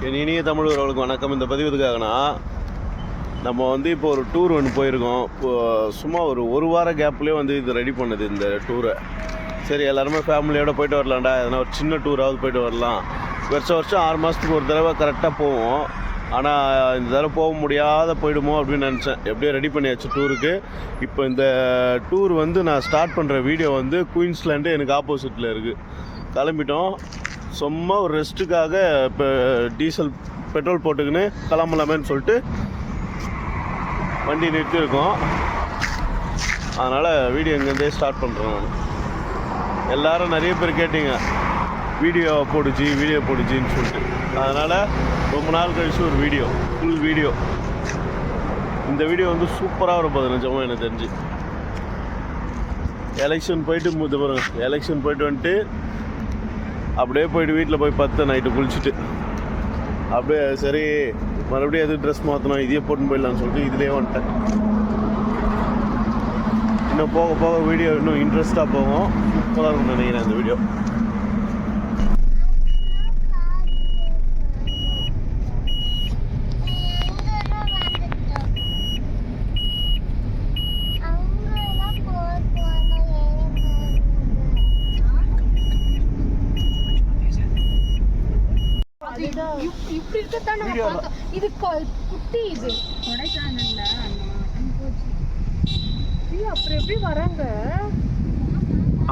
என் இனிய தமிழ் உறவுகளுக்கு வணக்கம். இந்த பதிவு எதுக்காகனா, நம்ம இப்போ ஒரு டூர் ஒன்று போயிருக்கோம். சும்மா ஒரு வார கேப்லேயே இது ரெடி பண்ணுது இந்த டூரை. சரி, எல்லாருமே ஃபேமிலியோடு போயிட்டு வரலாம்டா, எதனா ஒரு சின்ன டூராவது போயிட்டு வரலாம். வருஷம் 6 மாதத்துக்கு ஒரு தடவை கரெக்டாக போவோம். ஆனால் இந்த தடவை போக முடியாத போயிடுமோ அப்படின்னு நினச்சேன். எப்படியோ ரெடி பண்ணியாச்சு டூருக்கு. இப்போ இந்த டூர் நான் ஸ்டார்ட் பண்ணுற வீடியோ குயின்ஸ்லாண்டு எனக்கு ஆப்போசிட்டில் இருக்குது. கிளம்பிட்டோம். சும்மா ஒரு ரெஸ்ட்டுக்காக இப்போ பெட்ரோல் போட்டுக்கின்னு கிளம்பலாமேன்னு சொல்லிட்டு வண்டி நிறுத்தியிருக்கோம். அதனால் வீடியோ இங்கேருந்தே ஸ்டார்ட் பண்ணுறோம். நான் எல்லோரும் நிறைய பேர் கேட்டீங்க வீடியோ போடுச்சின்னு சொல்லிட்டு. அதனால் ரொம்ப நாள் கழிச்சு ஒரு ஃபுல் வீடியோ. இந்த வீடியோ சூப்பராக வரும் போது நிஜமாக எனக்கு தெரிஞ்சு. எலெக்ஷன் போயிட்டு வந்துட்டு அப்படியே போயிட்டு வீட்டில் போய் நைட்டு குளிச்சுட்டு அப்படியே சரி மறுபடியும் எது ட்ரெஸ் மாற்றணும், இதையே போட்டுன்னு போயிடலான்னு சொல்லிட்டு இதுலேயே வந்துட்டேன். இன்னும் போக போக வீடியோ இன்னும் இன்ட்ரெஸ்ட்டாக போகும். சூப்பராக இருக்கும்னு நினைக்கிறேன் இந்த வீடியோ. இப்படி இருக்கத்தான் இது குட்டி. இது கொடைக்கானல்ல அப்புறம் எப்படி வராங்க?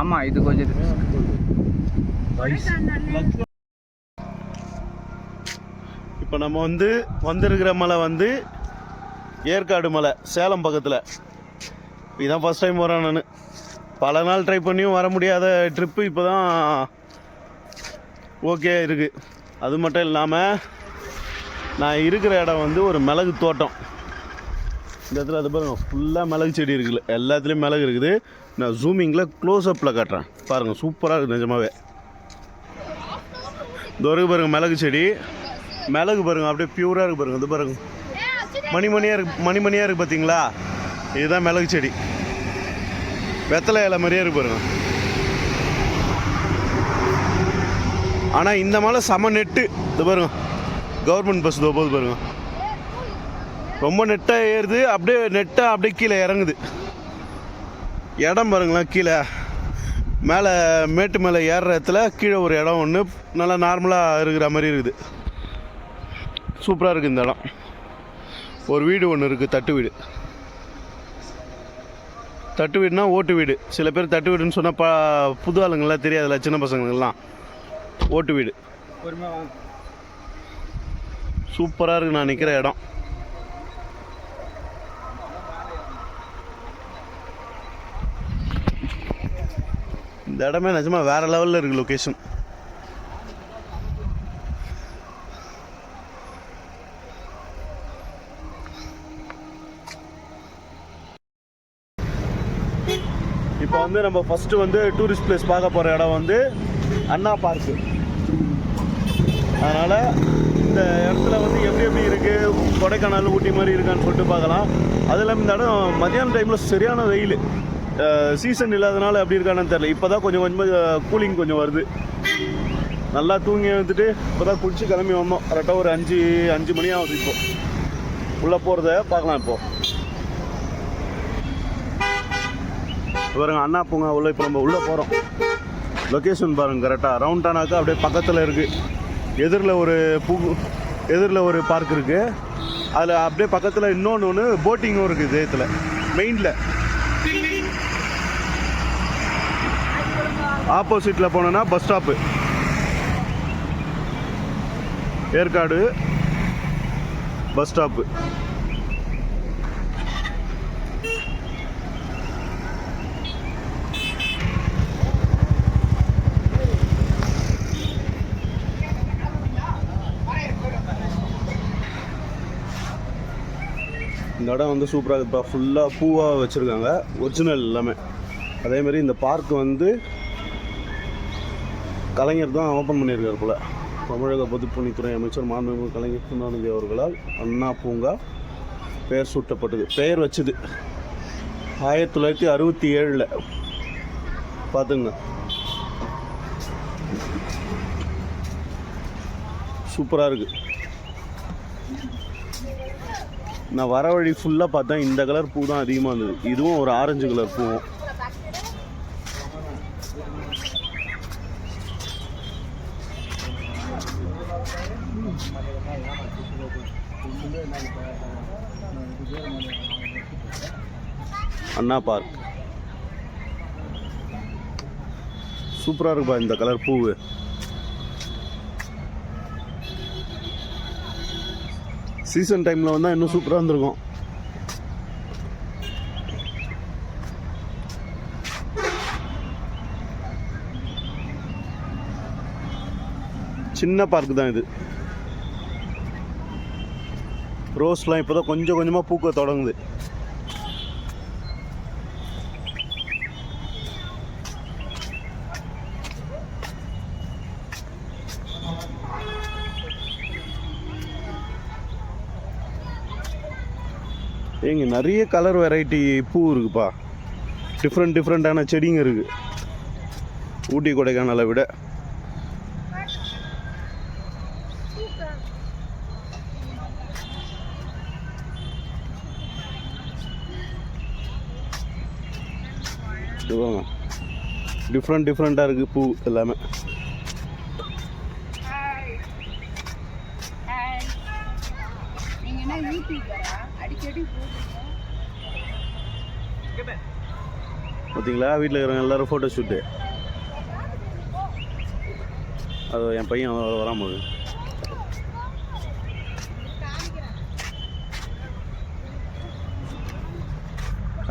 ஆமா, இது கொஞ்சம் இப்போ நம்ம வந்திருக்கிற மலை ஏற்காடு மலை, சேலம் பக்கத்தில். இதுதான் ஃபஸ்ட் டைம் வரேன் நான். பல நாள் ட்ரை பண்ணியும் வர முடியாத ட்ரிப்பு இப்போ தான் ஓகே இருக்குது. அது மட்டும் இல்லாமல் நான் இருக்கிற இடம் ஒரு மிளகு தோட்டம். இந்த இடத்துல அது பாருங்கள், ஃபுல்லாக மிளகு செடி இருக்குல்ல, எல்லாத்துலேயும் மிளகு இருக்குது. நான் ஜூமிங்கில் க்ளோஸ்அப்பில் காட்டுறேன் பாருங்கள். சூப்பராக இருக்குது நிஜமாவே. இந்த வரைக்கும் பாருங்கள் மிளகு செடி. மிளகு பாருங்கள் அப்படியே பியூராக இருக்குது பாருங்கள். இது பாருங்கள் மணிமணியாக இருக்குது பார்த்தீங்களா? இதுதான் மிளகு செடி. வெத்தலை இலை மாதிரியே இருக்குது பாருங்கள். ஆனால் இந்த மலை செம நெட்டு. இது பாருங்க, கவர்மெண்ட் பஸ் போகுது பாருங்க. ரொம்ப நெட்டாக ஏறுது. அப்படியே கீழே இறங்குது. இடம் பாருங்களேன். கீழே மேலே மேட்டு மேலே ஏறுற இடத்துல கீழே ஒரு இடம் ஒன்று நல்லா நார்மலாக இருக்கிற மாதிரி இருக்குது. சூப்பராக இருக்குது இந்த இடம். ஒரு வீடு ஒன்று இருக்குது, தட்டு வீடுனா ஓட்டு வீடு. சில பேர் தட்டு வீடுன்னு சொன்னால் புது ஆளுங்கள்லாம் தெரியாதுல்ல, சின்ன பசங்களுக்கெல்லாம். ஓட்டு வீடு சூப்பராக இருக்குது. நான் நிற்கிற இடம் இந்த இடமே நிஜமாக வேறு லெவலில் இருக்குது லொக்கேஷன். இப்போ நம்ம ஃபஸ்ட்டு டூரிஸ்ட் பிளேஸ் பார்க்க போகிற இடம் அண்ணா பார்க்கு. அதனால் இந்த இடத்துல எப்படி இருக்குது, கொடைக்கானல் ஊட்டி மாதிரி இருக்கான்னு சொல்லிட்டு பார்க்கலாம். அது இல்லாமல் இந்த இடம் மதியான டைமில் சரியான வெயில். சீசன் இல்லாதனால எப்படி இருக்கானு தெரியல. இப்போ தான் கொஞ்சம் கூலிங் கொஞ்சம் வருது. நல்லா தூங்கி வந்துட்டு இப்போ தான் குளிச்சு கிளம்பி வந்தோம். கரெக்டாக ஒரு 5 மணி ஆகுது. இப்போ உள்ளே போகிறத பார்க்கலாம். இப்போ பாருங்க அண்ணா பூங்கா உள்ள. இப்போ நம்ம உள்ளே போகிறோம். லொக்கேஷன் பாருங்கள் கரெக்டாக. ரவுண்டானாக்கா அப்படியே பக்கத்தில் இருக்குது. எதிரில் ஒரு பார்க் இருக்குது. அதில் அப்படியே பக்கத்தில் இன்னொன்று போட்டிங்கும் இருக்குது. இதயத்தில் மெயினில் ஆப்போசிட்டில் போனோன்னா bus stop Yercaud bus stop. இந்த இடம் சூப்பராக இருக்குப்பா. ஃபுல்லாக பூவாக வச்சுருக்காங்க, ஒரிஜினல் எல்லாமே. அதேமாதிரி இந்த பார்க் கலைஞர் தான் ஓப்பன் பண்ணியிருக்கார் போல். தமிழக பொதுப்பணித்துறை அமைச்சர் மாண்புமிகு கலைஞர் கருணாநிதி அவர்களால் அண்ணா பூங்கா பெயர் சூட்டப்பட்டது. பெயர் வச்சது 1967. பார்த்துங்க. சூப்பராக இருக்குது. நான் வர வழி ஃபுல்லாக பார்த்தேன் இந்த கலர் பூ தான் அதிகமாக இருந்தது. இதுவும் ஒரு ஆரஞ்சு கலர் பூவும். அண்ணா பார்க் சூப்பராக இருக்குப்பா இந்த கலர் பூவு. சீசன் டைமில் வந்தால் இன்னும் சூப்பராக இருந்திருக்கும். சின்ன பார்க் தான் இது. ரோஸ்லாம் இப்போ தான் கொஞ்சம் கொஞ்சமாக பூக்க தொடங்குது. இங்கே நிறைய கலர் வெரைட்டி பூ இருக்குப்பா. டிஃப்ரெண்ட்டான செடிங்க இருக்குது ஊட்டி கொடைக்கானலை விட. டிஃப்ரெண்ட்டாக இருக்குது பூ எல்லாமே. பார்த்தீங்களா வீட்டில் இருக்கிறவங்க எல்லோரும் ஃபோட்டோ ஷூட்டு. அது என் பையன் வராமல்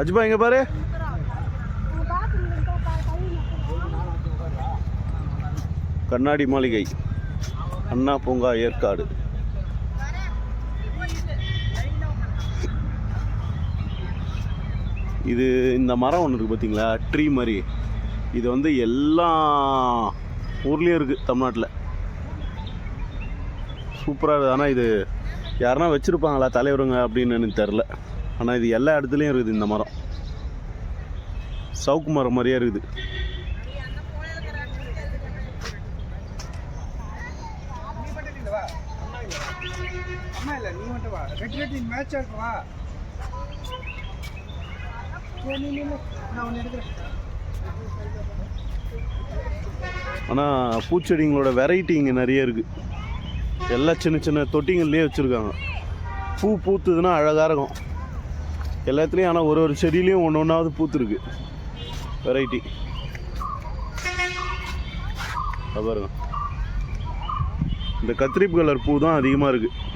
அஜிபா இங்கே பாரு. கண்ணாடி மாளிகை, அண்ணா பூங்கா, ஏற்காடு. இது இந்த மரம் ஒன்று இருக்குது பார்த்தீங்களா, ட்ரீ மாதிரி. இது வந்து எல்லா ஊர்லேயும் இருக்குது தமிழ்நாட்டில். சூப்பராக இருக்குது. ஆனால் இது யாருன்னா வச்சுருப்பாங்களா தலைவருங்க அப்படின்னு எனக்கு தெரில. ஆனால் இது எல்லா இடத்துலையும் இருக்குது இந்த மரம். சவுக்கு மரம் மாதிரியே இருக்குது. ஆனால் பூச்செடிங்களோட வெரைட்டி இங்கே நிறைய இருக்குது. எல்லாம் சின்ன சின்ன தொட்டிங்கள்லேயே வச்சுருக்காங்க. பூ பூத்துதுன்னா அழகாக இருக்கும் எல்லாத்துலேயும். ஆனால் ஒரு செடியிலையும் ஒன்று ஒன்றாவது பூத்துருக்கு வெரைட்டி. பாருங்க, இந்த கத்திரிப்பு கலர் பூ தான் அதிகமாக இருக்குது.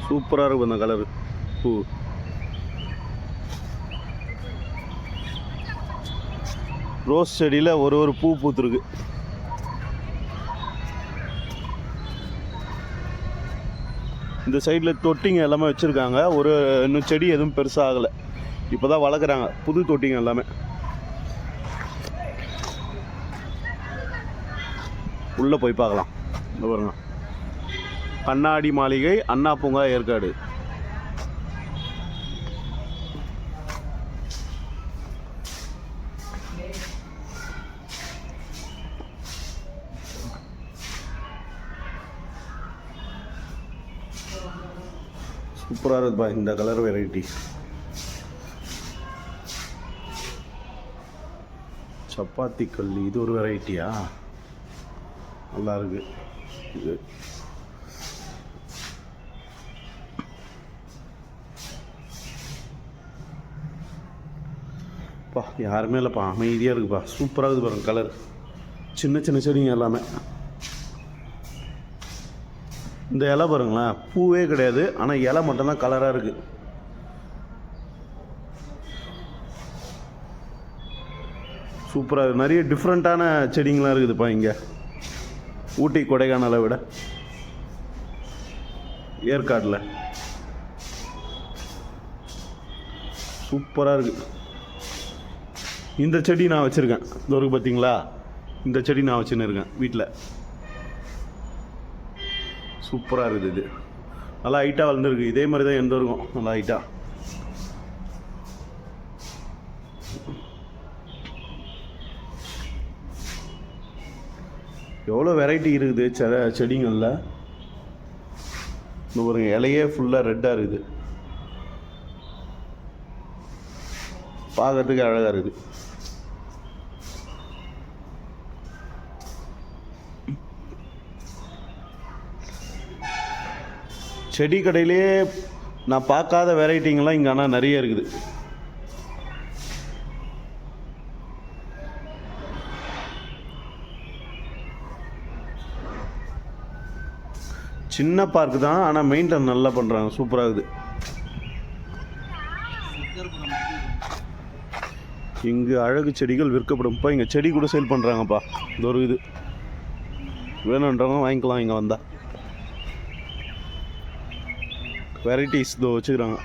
சூப்பராக இருக்கும் அந்த கலரு பூ. ரோஸ் செடியில் ஒரு பூ பூத்துருக்கு. இந்த சைடில் தொட்டிங்க எல்லாமே வச்சுருக்காங்க. இன்னும் செடி எதுவும் பெருசாக ஆகலை. இப்போ தான் வளர்க்குறாங்க புது தொட்டிங்க எல்லாமே. உள்ளே போய் பார்க்கலாம். இந்த பாருங்க, கண்ணாடி மாளிகை, அண்ணா பூங்கா, ஏற்காடு. சூப்பராக இருக்குப்பா இந்த கலர் வெரைட்டி. சப்பாத்தி கல், இது ஒரு வெரைட்டியா? நல்லா இருக்கு இது. பா யாருமே இல்லைப்பா, அமைதியாக இருக்குப்பா. சூப்பராக இருக்குது பாருங்க கலர். சின்ன சின்ன செடிங்க எல்லாமே. இந்த இலை பாருங்களேன், பூவே கிடையாது, ஆனால் இலை மட்டும்தான் கலராக இருக்குது. சூப்பராக இருக்குது. நிறைய டிஃப்ரெண்ட்டான செடிங்களாம் இருக்குதுப்பா இங்கே ஊட்டி கொடைக்கானலை விட. ஏற்காடில் சூப்பராக இருக்குது. இந்த செடி நான் வச்சுருக்கேன். இந்த ஒரு பார்த்தீங்களா, இந்த செடி நான் வச்சுன்னு இருக்கேன் வீட்டில். சூப்பராக இருக்குது இது. நல்லா ஹைட்டாக வளர்ந்துருக்கு. இதே மாதிரி தான் எந்த இருக்கும், நல்லா ஹைட்டாக. எவ்வளோ வெரைட்டி இருக்குது செடிங்களில். இன்னும் பாருங்க, இலையே ஃபுல்லாக ரெட்டாக இருக்குது, பார்க்கறதுக்கு அழகாக இருக்குது. செடி கடையிலே நான் பார்க்காத வெரைட்டிங்கெல்லாம் இங்கே ஆனால் நிறைய இருக்குது. சின்ன பார்க்கு தான், ஆனால் மெயின்டைன் நல்லா பண்ணுறாங்க, சூப்பராக இருக்குது. இங்கே அழகு செடிகள் விற்கப்படும்ப்பா. இங்கே செடி கூட சேல் பண்ணுறாங்கப்பா. இது ஒரு இது வேணுன்றவங்க வாங்கிக்கலாம். இங்கே வந்தால் வெரைட்டிஸ் இதோ வச்சுக்கிறாங்க.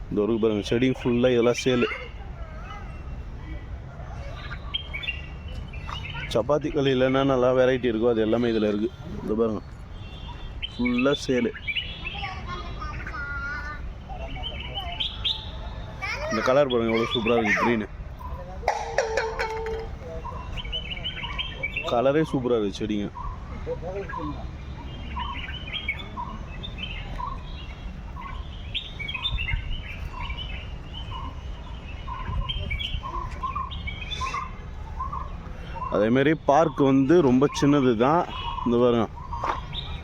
இந்த ஒரு பாருங்க, செடி ஃபுல்லாக இதெல்லாம் சேலு. சப்பாத்தி கல்லில் என்ன நல்லா வெரைட்டி இருக்கோ அது எல்லாமே இதில் இருக்குது. இந்த பாருங்க, ஃபுல்லாக சேலு. இந்த கலர் பாருங்க எவ்வளோ சூப்பராக இருக்குது, க்ரீனு கலரே சூப்பராக இருக்குது செடிங்க. அதேமாரி பார்க் வந்து ரொம்ப சின்னது தான். இந்த பாருங்க,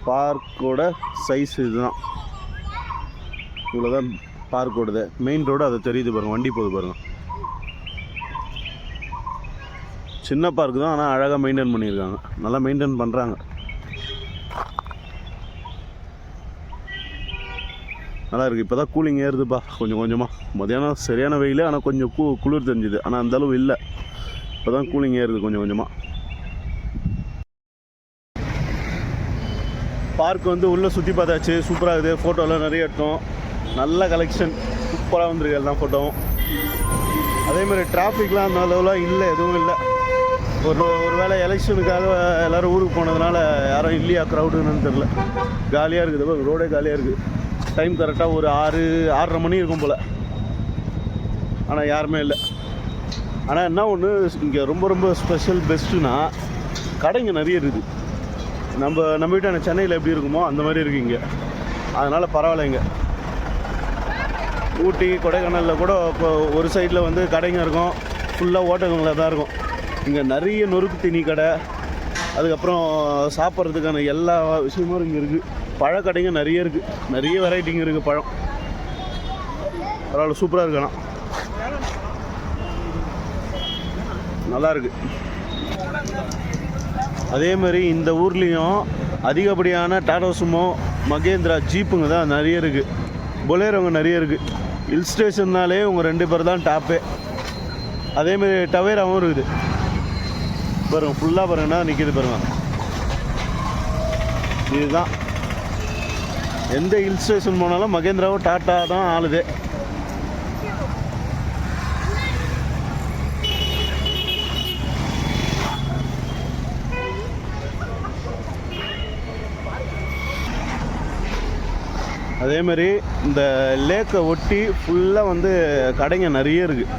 பார்க்கோட சைஸ் இதுதான், இவ்வளோதான் பார்க்கோடது. மெயின் ரோடு அதை தெரியுது பாருங்கள், வண்டி போகுது பாருங்கள். சின்ன பார்க் தான், ஆனால் அழகாக மெயின்டைன் பண்ணியிருக்காங்க, நல்லா மெயின்டைன் பண்ணுறாங்க. நல்லா இருக்குது. இப்போ தான் கூலிங் ஏறுதுப்பா கொஞ்சம் கொஞ்சமாக. மதியானம் சரியான வெயில், ஆனால் கொஞ்சம் குளிர் தெரிஞ்சுது, ஆனால் அந்தளவு இல்லை. இப்போ தான் கூலிங் ஏறுது கொஞ்சம் கொஞ்சமாக. பார்க் வந்து உள்ளே சுற்றி பார்த்தாச்சு, சூப்பராக இருக்குது. ஃபோட்டோலாம் நிறைய எடுத்தோம், நல்ல கலெக்ஷன், சூப்பராக வந்துருக்கு எல்லாம் ஃபோட்டோவும். அதேமாதிரி டிராஃபிக்லாம் அந்த அளவுலாம் இல்லை, எதுவும் இல்லை. ஒரு வேளை எலெக்ஷனுக்காக எல்லோரும் ஊருக்கு போனதுனால யாரும் இல்லையா க்ரௌடுன்னு தெரில. காலியாக இருக்குது, ரோடே காலியாக இருக்குது. டைம் கரெக்டாக ஒரு 6:30 மணி இருக்கும் போல், ஆனால் யாருமே இல்லை. ஆனால் என்ன ஒன்று இங்கே ரொம்ப ரொம்ப ஸ்பெஷல் பெஸ்ட்டுனா கடைங்க நிறைய இருக்குது. நம்ம வீட்டான சென்னையில் எப்படி இருக்குமோ அந்த மாதிரி இருக்குது இங்கே. அதனால் பரவாயில்லைங்க. ஊட்டி கொடைக்கானலில் கூட இப்போ ஒரு சைடில் வந்து கடைங்க இருக்கும், ஃபுல்லாக ஓட்டங்களில் தான் இருக்கும். இங்கே நிறைய நொறுக்கு தீனி கடை, அதுக்கப்புறம் சாப்பிட்றதுக்கான எல்லா விஷயமும் இங்கே இருக்குது. பழக்கடைங்க நிறைய இருக்குது, நிறைய வெரைட்டிங்க இருக்குது பழம். பரவாயில்ல, சூப்பராக இருக்கலாம், நல்லா இருக்குது. அதே மாதிரி இந்த ஊர்லேயும் அதிகப்படியான டாடா சுமோ, மகேந்திரா, ஜீப்புங்க தான் நிறைய இருக்குது. பொலேரோங்க நிறைய இருக்குது. ஹில் ஸ்டேஷன்னாலே உங்கள் 2 பேர் தான் டாப்பே. அதேமாரி டவேராவும் இருக்குது பாருங்க, ஃபுல்லாக பாருங்கன்னா நிற்கிது பாருங்க. இதுதான் எந்த ஹில் ஸ்டேஷன் போனாலும் மகேந்திராவும் டாட்டா தான் ஆளுது. அதேமாதிரி இந்த லேக்கை ஒட்டி ஃபுல்லாக வந்து கடைங்க நிறைய இருக்குது.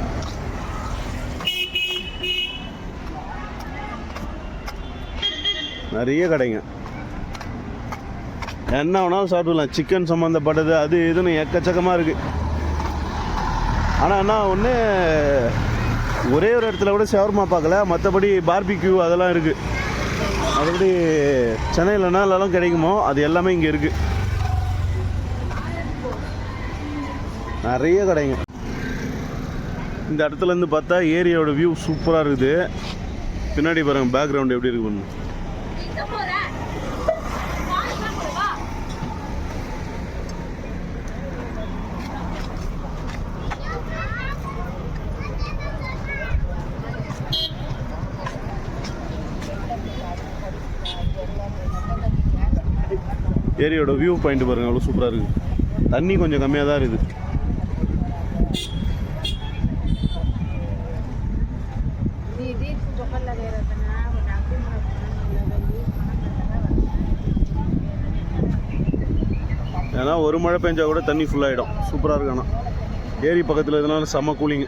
நிறைய கடைங்க, என்ன வேணாலும் சாப்பிடலாம். சிக்கன் சம்மந்தப்பட்டது அது இதுன்னு எக்கச்சக்கமாக இருக்குது. ஆனால் என்ன ஒன்று, ஒரே ஒரு இடத்துல கூட ஷவர்மா பார்க்கல, மற்றபடி பார்பிக்யூ அதெல்லாம் இருக்குது. மற்றபடி சென்னையில் என்னெல்லாம் கிடைக்குமோ அது எல்லாமே இங்கே இருக்குது. நிறைய கடைங்க. இந்த இடத்துலேருந்து பார்த்தா ஏரியாவோட வியூ சூப்பராக இருக்குது. பின்னாடி பாருங்கள் பேக்ரவுண்ட் எப்படி இருக்கு பாருங்க. ஏரியோட வியூ பாயிண்ட் பாருங்கள், அவ்வளோ சூப்பராக இருக்குது. தண்ணி கொஞ்சம் கம்மியாக தான் இருக்குது. ஏன்னா ஒரு மழை பெஞ்சா கூட தண்ணி ஃபுல்லாகிடும். சூப்பராக இருக்கு. ஆனால் ஏரி பக்கத்தில் இதனால செம்ம கூலிங்கு.